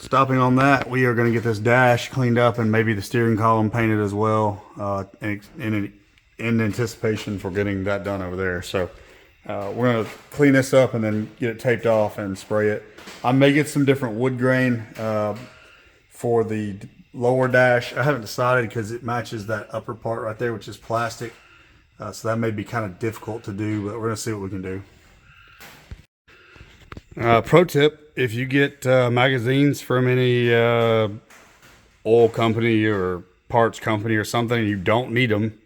stopping on that, we are going to get this dash cleaned up and maybe the steering column painted as well, in anticipation for getting that done over there. So we're going to clean this up and then get it taped off and spray it. I may get some different wood grain for the lower dash. I haven't decided because it matches that upper part right there, which is plastic. So that may be kind of difficult to do, but we're going to see what we can do. Pro tip, if you get magazines from any oil company or parts company or something and you don't need them,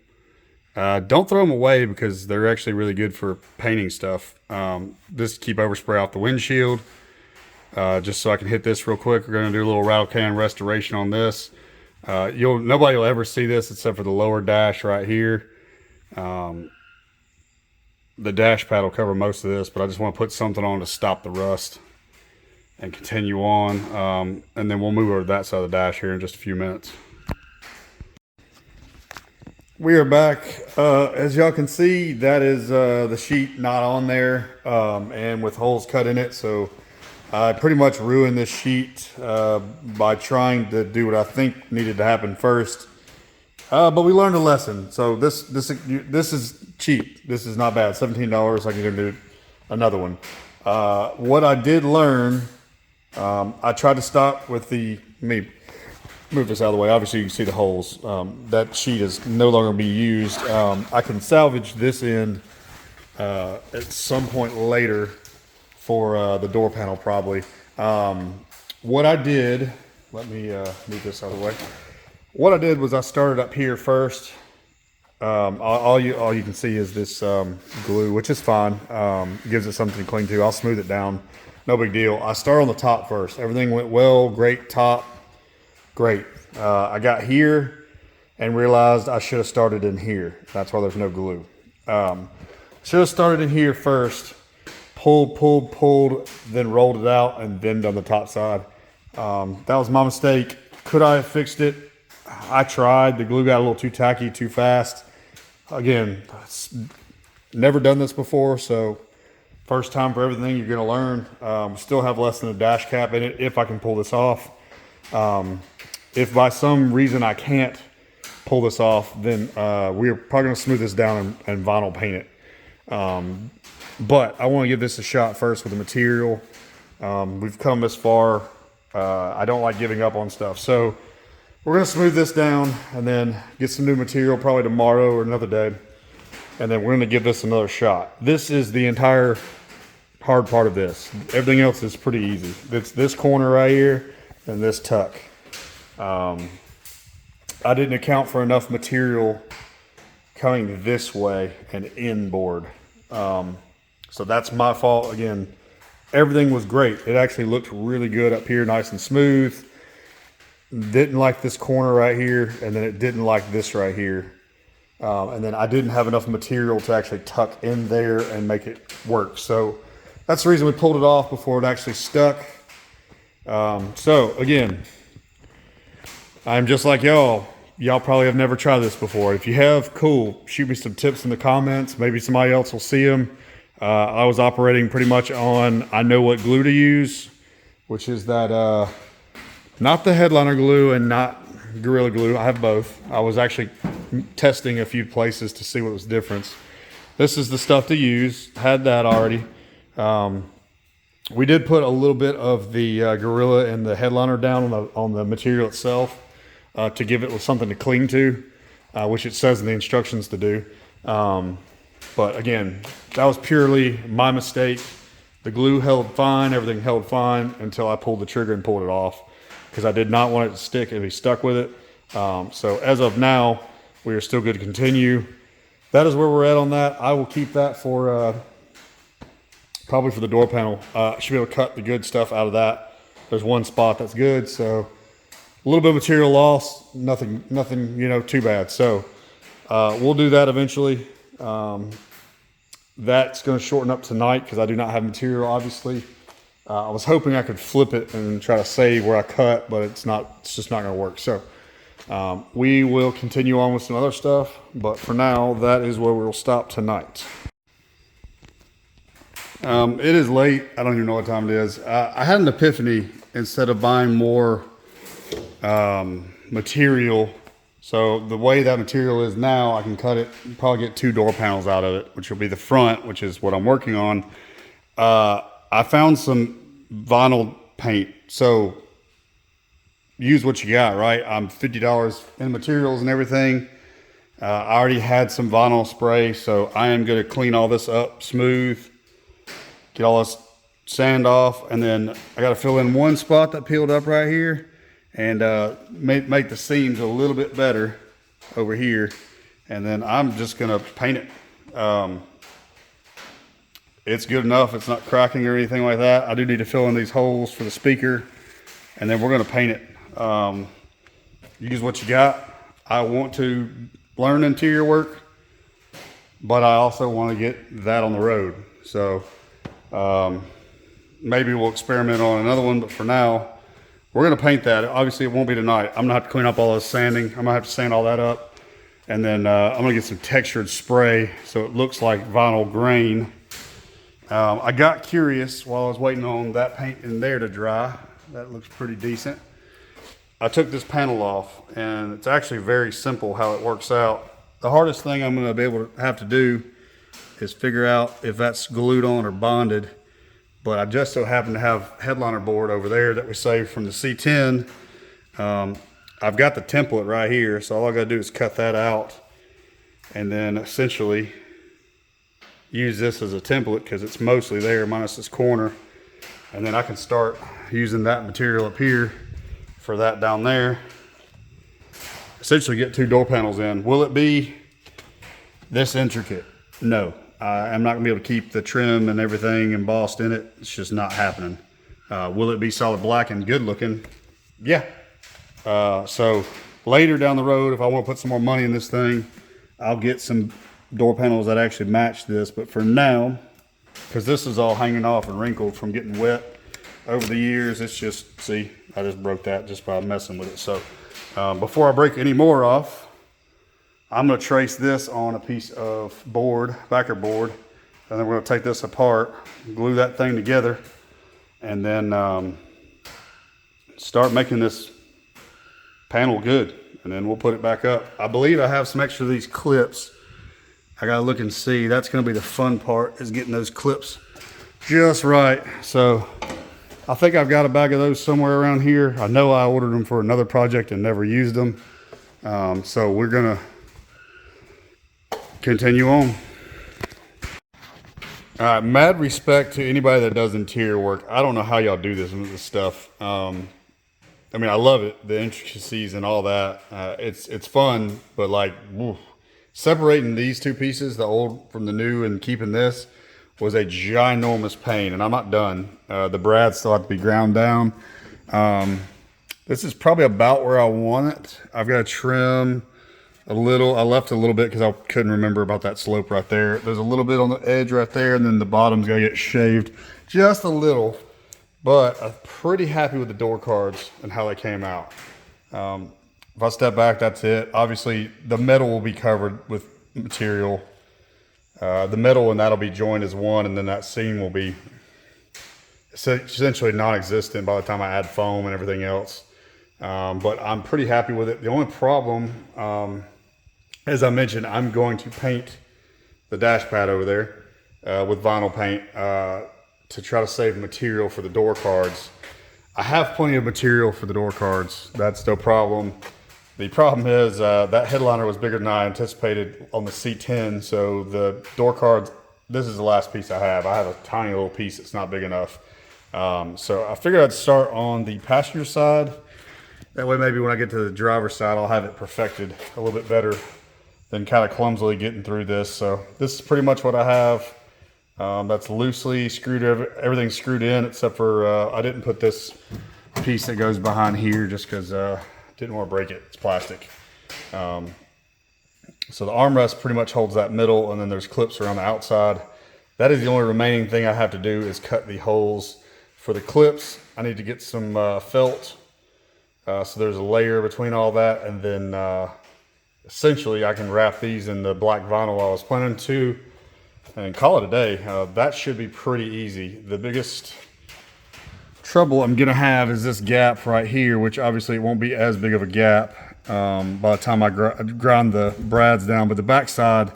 don't throw them away because they're actually really good for painting stuff. This keep overspray off the windshield. Just so I can hit this real quick, we're going to do a little rattle can restoration on this. Nobody will ever see this except for the lower dash right here. The dash pad will cover most of this, but I just want to put something on to stop the rust and continue on. And then we'll move over to that side of the dash here in just a few minutes. We are back. As y'all can see, that is the sheet not on there and with holes cut in it. So I pretty much ruined this sheet by trying to do what I think needed to happen first. But we learned a lesson. So this is cheap. This is not bad. $17. I can do another one. What I did learn, I tried to stop with let me move this out of the way. Obviously you can see the holes. That sheet is no longer be used. I can salvage this end at some point later for the door panel probably. What I did, let me move this out of the way. What I did was I started up here first. All you can see is this glue, which is fine. Gives it something to cling to. I'll smooth it down. No big deal. I start on the top first. Everything went well. Great top. Great. I got here and realized I should have started in here. That's why there's no glue. Should have started in here first. Pulled, then rolled it out and then done the top side. That was my mistake. Could I have fixed it? I tried. The glue got a little too tacky, too fast. Again, never done this before, so first time for everything. You're going to learn. Still have less than a dash cap in it if I can pull this off. If by some reason I can't pull this off, then we're probably going to smooth this down and vinyl paint it. But I want to give this a shot first with the material. We've come this far. I don't like giving up on stuff, so we're going to smooth this down and then get some new material probably tomorrow or another day. And then we're going to give this another shot. This is the entire hard part of this. Everything else is pretty easy. It's this corner right here and this tuck. I didn't account for enough material coming this way and inboard. So that's my fault. Again, everything was great. It actually looked really good up here, nice and smooth. Didn't like this corner right here, and then it didn't like this right here. And then I didn't have enough material to actually tuck in there and make it work. So that's the reason we pulled it off before it actually stuck. So again, I'm just like y'all. Y'all probably have never tried this before. If you have, cool. Shoot me some tips in the comments. Maybe somebody else will see them. I was operating pretty much on, I know what glue to use, which is that, not the headliner glue and not Gorilla Glue. I have both. I was actually testing a few places to see what was the difference. This is the stuff to use. Had that already. We did put a little bit of the Gorilla and the headliner down on the material itself to give it something to cling to, which it says in the instructions to do. But again, that was purely my mistake. The glue held fine. Everything held fine until I pulled the trigger and pulled it off, because I did not want it to stick and be stuck with it. So as of now, we are still good to continue. That is where we're at on that. I will keep that for probably for the door panel. Should be able to cut the good stuff out of that. There's one spot that's good, so a little bit of material loss, nothing, too bad. So we'll do that eventually. That's going to shorten up tonight because I do not have material, obviously. I was hoping I could flip it and try to save where I cut, but it's just not going to work. So we will continue on with some other stuff, but for now, that is where we'll stop tonight. It is late. I don't even know what time it is. I had an epiphany instead of buying more material. So the way that material is now, I can cut it, probably get 2 door panels out of it, which will be the front, which is what I'm working on. I found some vinyl paint. So use what you got, right? I'm $50 in materials and everything. I already had some vinyl spray, so I am going to clean all this up smooth, get all this sand off, and then I got to fill in one spot that peeled up right here, and make the seams a little bit better over here, and then I'm just going to paint it. It's good enough. It's not cracking or anything like that. I do need to fill in these holes for the speaker, and then we're going to paint it. Use what you got. I want to learn interior work, but I also want to get that on the road. So maybe we'll experiment on another one, but for now, we're going to paint that. Obviously, it won't be tonight. I'm going to have to clean up all this sanding. I'm going to have to sand all that up, and then I'm going to get some textured spray so it looks like vinyl grain. I got curious while I was waiting on that paint in there to dry. That looks pretty decent. I took this panel off, and it's actually very simple how it works out. The hardest thing I'm going to be able to have to do is figure out if that's glued on or bonded. But I just so happen to have headliner board over there that we saved from the C10. I've got the template right here, so all I got to do is cut that out, and then essentially use this as a template because it's mostly there minus this corner, and then I can start using that material up here for that down there. Essentially get 2 door panels in. Will it be this intricate? No. I'm not gonna be able to keep the trim and everything embossed in it. It's just not happening. Will it be solid black and good looking? Yeah. So later down the road, if I want to put some more money in this thing, I'll get some door panels that actually match this. But for now, because this is all hanging off and wrinkled from getting wet over the years, it's just, see, I just broke that just by messing with it. So before I break any more off, I'm going to trace this on a piece of board, backer board, and then we're going to take this apart, glue that thing together, and then start making this panel good, and then we'll put it back up. I believe I have some extra of these clips. I got to look and see. That's going to be the fun part, is getting those clips just right. So I think I've got a bag of those somewhere around here. I know I ordered them for another project and never used them. So we're going to continue on. Mad respect to anybody that does interior work. I don't know how y'all do this stuff. I mean, I love it, the intricacies and all that. It's fun, but like, woof. Separating these 2 pieces, the old from the new, and keeping this was a ginormous pain, and I'm not done. The brads still have to be ground down. This is probably about where I want it. I've got to trim a little. I left a little bit because I couldn't remember about that slope right there. There's a little bit on the edge right there, and then the bottom's got to get shaved just a little. But I'm pretty happy with the door cards and how they came out. If I step back, that's it. Obviously, the metal will be covered with material. The metal and that'll be joined as one, and then that seam will be essentially non-existent by the time I add foam and everything else. But I'm pretty happy with it. The only problem, as I mentioned, I'm going to paint the dash pad over there with vinyl paint to try to save material for the door cards. I have plenty of material for the door cards. That's no problem. The problem is that headliner was bigger than I anticipated on the C10, so the door cards, this is the last piece I have. I have a tiny little piece that's not big enough. So I figured I'd start on the passenger side. That way maybe when I get to the driver's side, I'll have it perfected a little bit better than kind of clumsily getting through this. So this is pretty much what I have. That's loosely screwed, everything's screwed in except for, I didn't put this piece that goes behind here just because didn't want to break it. It's plastic. So the armrest pretty much holds that middle, and then there's clips around the outside. That is the only remaining thing I have to do, is cut the holes for the clips. I need to get some felt. So there's a layer between all that, and then essentially I can wrap these in the black vinyl I was planning to and call it a day. That should be pretty easy. The biggest trouble I'm gonna have is this gap right here, which obviously it won't be as big of a gap by the time I grind the brads down, but the backside,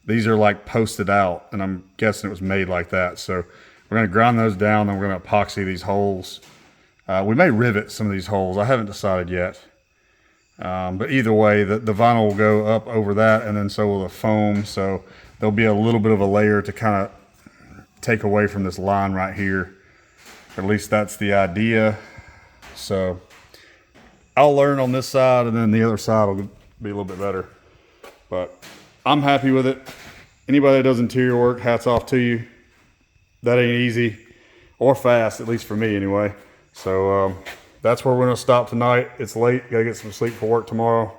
these are like posted out, and I'm guessing it was made like that. So we're gonna grind those down, and we're gonna epoxy these holes. We may rivet some of these holes. I haven't decided yet. But either way, the vinyl will go up over that, and then so will the foam. So there'll be a little bit of a layer to kind of take away from this line right here. At least that's the idea. So I'll learn on this side, and then the other side will be a little bit better. But I'm happy with it. Anybody that does interior work, hats off to you. That ain't easy or fast, at least for me anyway. So that's where we're gonna stop tonight. It's late, gotta get some sleep for work tomorrow.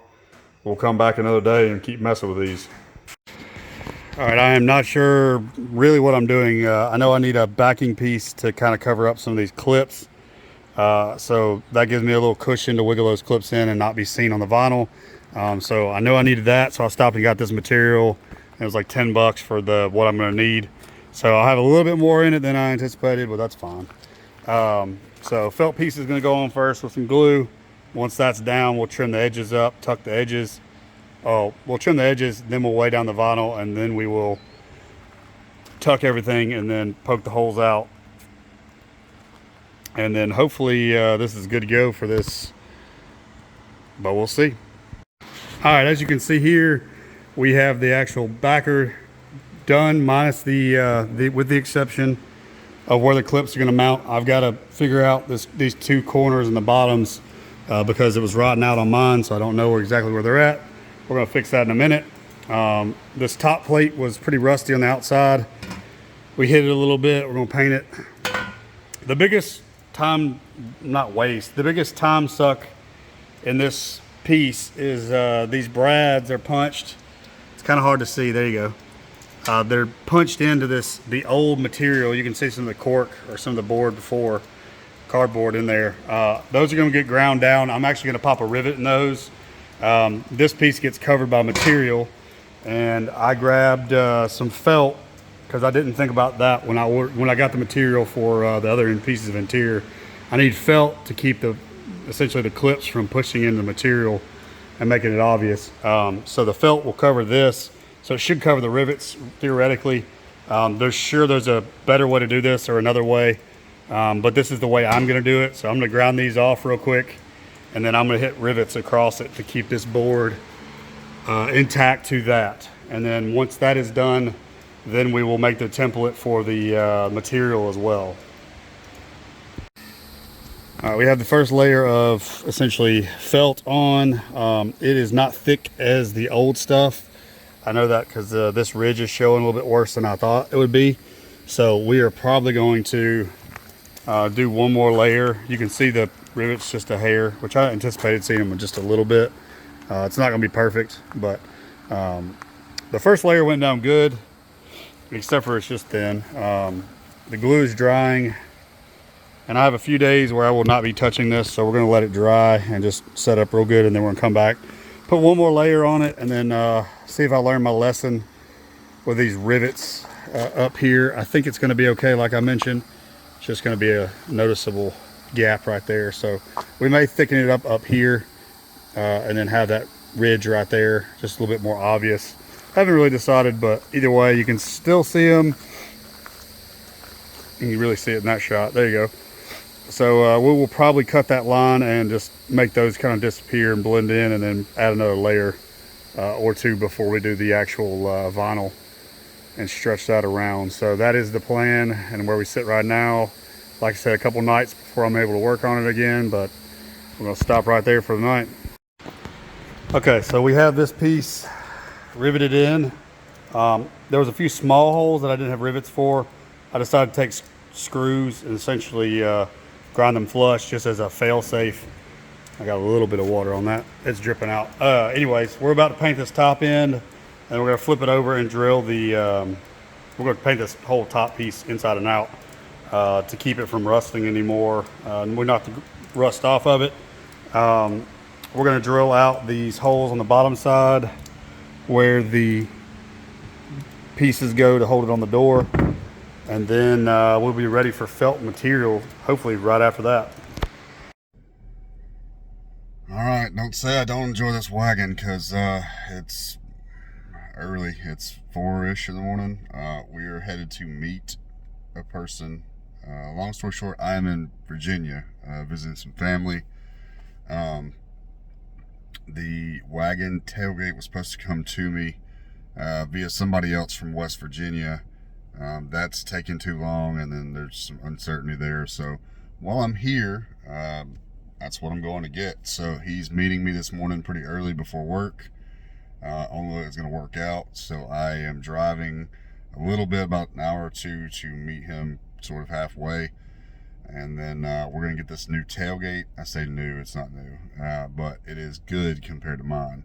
We'll come back another day and keep messing with these. All right, I am not sure really what I'm doing. I know I need a backing piece to kind of cover up some of these clips. So that gives me a little cushion to wiggle those clips in and not be seen on the vinyl. So I know I needed that, so I stopped and got this material. It was like 10 bucks for what I'm gonna need. So I'll have a little bit more in it than I anticipated, but that's fine. So felt piece is gonna go on first with some glue. Once that's down, we'll trim the edges up, tuck the edges. We'll trim the edges, then we'll lay down the vinyl, and then we will tuck everything and then poke the holes out. And then hopefully this is good to go for this, but we'll see. All right, as you can see here, we have the actual backer done, minus with the exception of where the clips are gonna mount. I've gotta figure out these two corners and the bottoms because it was rotting out on mine, so I don't know exactly where they're at. We're gonna fix that in a minute. This top plate was pretty rusty on the outside. We hit it a little bit, we're gonna paint it. The biggest time, the biggest time suck in this piece is these brads are punched. It's kind of hard to see, there you go. They're punched into the old material. You can see some of the cork or some of the board before, cardboard in there. Those are gonna get ground down. I'm actually gonna pop a rivet in those. This piece gets covered by material, and I grabbed some felt because I didn't think about that when I got the material for the other pieces of interior. I need felt to keep essentially the clips from pushing into the material and making it obvious. So the felt will cover this, so it should cover the rivets theoretically. There's a better way to do this or another way, but this is the way I'm gonna do it. So I'm gonna ground these off real quick, and then I'm gonna hit rivets across it to keep this board intact to that. And then once that is done, then we will make the template for the material as well. We have the first layer of essentially felt on. It is not thick as the old stuff. I know that because this ridge is showing a little bit worse than I thought it would be. So we are probably going to do one more layer. You can see the rivets just a hair, which I anticipated seeing them just a little bit. It's not gonna be perfect, but the first layer went down good, except for it's just thin. The glue is drying, and I have a few days where I will not be touching this, so we're gonna let it dry and just set up real good, and then we're gonna come back, put one more layer on it, and then see if I learn my lesson with these rivets up here. I think it's gonna be okay, like I mentioned. It's just gonna be a noticeable gap right there. So we may thicken it up here and then have that ridge right there, just a little bit more obvious. Haven't really decided, but either way, you can still see them. You can really see it in that shot. There you go. So we will probably cut that line and just make those kind of disappear and blend in, and then add another layer or two before we do the actual vinyl and stretch that around. So that is the plan and where we sit right now. Like I said, a couple nights before I'm able to work on it again, but we're gonna stop right there for the night. Okay, so we have this piece riveted in. There was a few small holes that I didn't have rivets for. I decided to take screws and essentially grind them flush just as a fail-safe. I got a little bit of water on that. It's dripping out. Anyways, we're about to paint this top end, and we're gonna flip it over and drill we're gonna paint this whole top piece inside and out to keep it from rusting anymore. We're not to rust off of it. We're gonna drill out these holes on the bottom side where the pieces go to hold it on the door. and then we'll be ready for felt material, hopefully right after that. All right, don't say I don't enjoy this wagon, because it's early. It's 4-ish in the morning. We are headed to meet a person. Long story short, I am in Virginia visiting some family. The wagon tailgate was supposed to come to me via somebody else from West Virginia. That's taken too long, and then there's some uncertainty there. So while I'm here, that's what I'm going to get. So he's meeting me this morning pretty early before work. Only way it's going to work out. So I am driving a little bit, about an hour or two, to meet him sort of halfway. And then we're going to get this new tailgate. I say new, it's not new, but it is good compared to mine.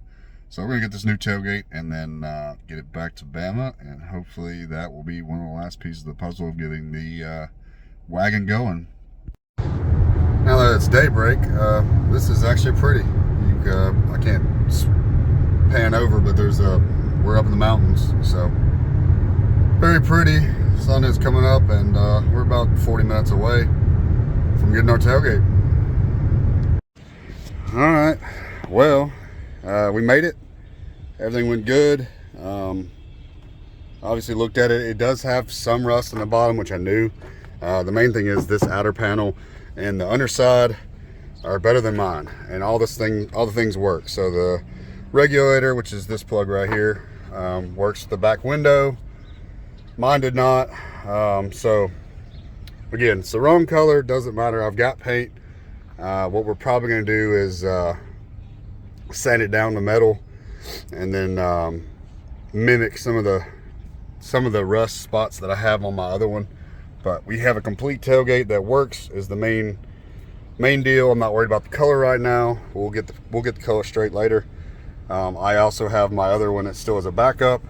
So we're going to get this new tailgate and then get it back to Bama, and hopefully that will be one of the last pieces of the puzzle of getting the wagon going. Now that it's daybreak, this is actually pretty. I can't pan over, but we're up in the mountains, so very pretty. Sun is coming up, and we're about 40 minutes away from getting our tailgate. All right, well, we made it. Everything went good. Obviously looked at it. It does have some rust on the bottom, which I knew. The main thing is this outer panel and the underside are better than mine, and all the things work. So the regulator, which is this plug right here, works with the back window. Mine did not. So again, it's the wrong color, doesn't matter. I've got paint. What we're probably going to do is sand it down the metal, and then mimic some of the rust spots that I have on my other one. But we have a complete tailgate that works, is the main deal. I'm not worried about the color right now. We'll get the color straight later. I also have my other one that still has a backup.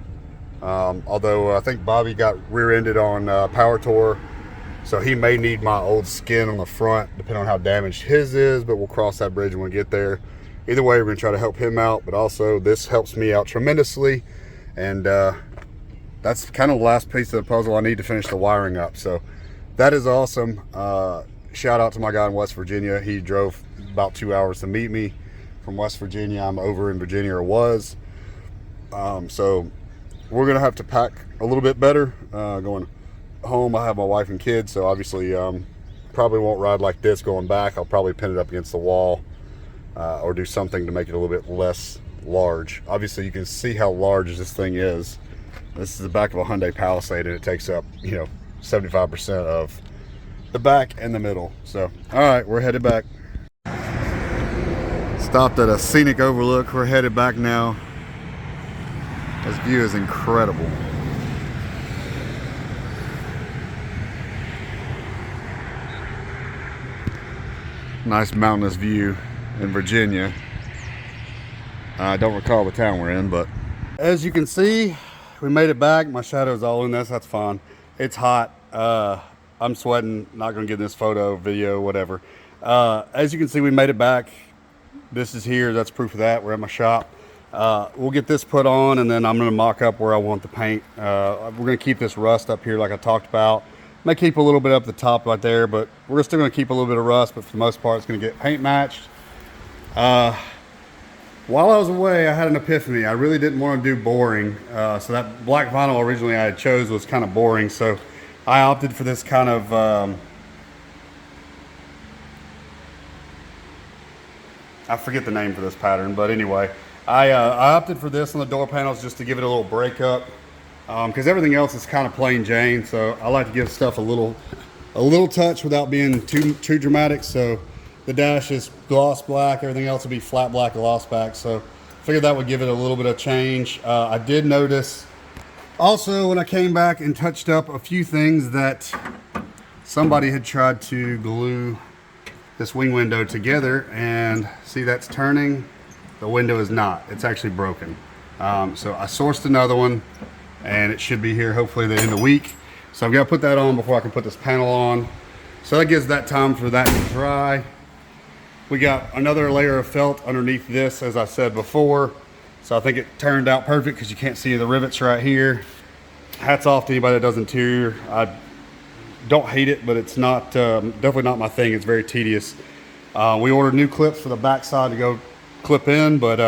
Although I think Bobby got rear-ended on Power Tour, so he may need my old skin on the front, depending on how damaged his is, but we'll cross that bridge when we get there. Either way, we're going to try to help him out, but also this helps me out tremendously, and that's kind of the last piece of the puzzle I need to finish the wiring up. So that is awesome. Shout out to my guy in West Virginia. He drove about 2 hours to meet me from West Virginia. I'm over in Virginia, or was. So we're gonna have to pack a little bit better going home. I have my wife and kids, so obviously probably won't ride like this going back. I'll probably pin it up against the wall or do something to make it a little bit less large. Obviously you can see how large this thing is. This is the back of a Hyundai Palisade, and it takes up 75% of the back and the middle. So all right, we're headed back. Stopped at a scenic overlook. We're headed back now. This view is incredible. Nice mountainous view in Virginia. I don't recall the town we're in, but as you can see, we made it back. My shadow's all in this. That's fine. It's hot. I'm sweating. Not gonna get in this photo, video, whatever. As you can see, we made it back. This is here. That's proof of that. We're at my shop. We'll get this put on, and then I'm going to mock up where I want the paint. We're going to keep this rust up here like I talked about. May keep a little bit up the top right there, but we're still going to keep a little bit of rust, but for the most part it's going to get paint matched. While I was away, I had an epiphany. I really didn't want to do boring. So that black vinyl originally I had chose was kind of boring, so I opted for this kind of I forget the name for this pattern, but anyway, I opted for this on the door panels just to give it a little breakup, because everything else is kind of plain Jane. So I like to give stuff a little touch without being too dramatic. So the dash is gloss black, everything else will be flat black gloss back. So I figured that would give it a little bit of change. I did notice also when I came back and touched up a few things that somebody had tried to glue this wing window together, and see that's turning. The window is not. It's actually broken. So I sourced another one, and it should be here hopefully the end of the week. So I've got to put that on before I can put this panel on. So that gives that time for that to dry. We got another layer of felt underneath this, as I said before. So I think it turned out perfect because you can't see the rivets right here. Hats off to anybody that does interior. don't hate it, but it's not definitely not my thing. It's very tedious. We ordered new clips for the backside to go clip in, but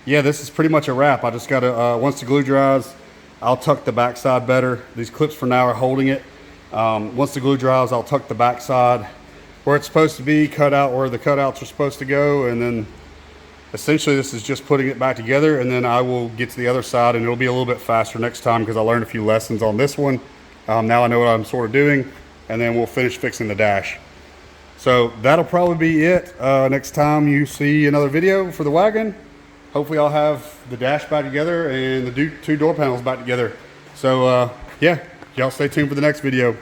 yeah, this is pretty much a wrap. I just got to, once the glue dries, I'll tuck the backside better. These clips for now are holding it. Once the glue dries, I'll tuck the backside where it's supposed to be, cut out where the cutouts are supposed to go, and then essentially this is just putting it back together, and then I will get to the other side, and it'll be a little bit faster next time because I learned a few lessons on this one. Now I know what I'm sort of doing, and then we'll finish fixing the dash. So that'll probably be it. Next time you see another video for the wagon, hopefully I'll have the dash back together and the two door panels back together. So yeah, y'all stay tuned for the next video.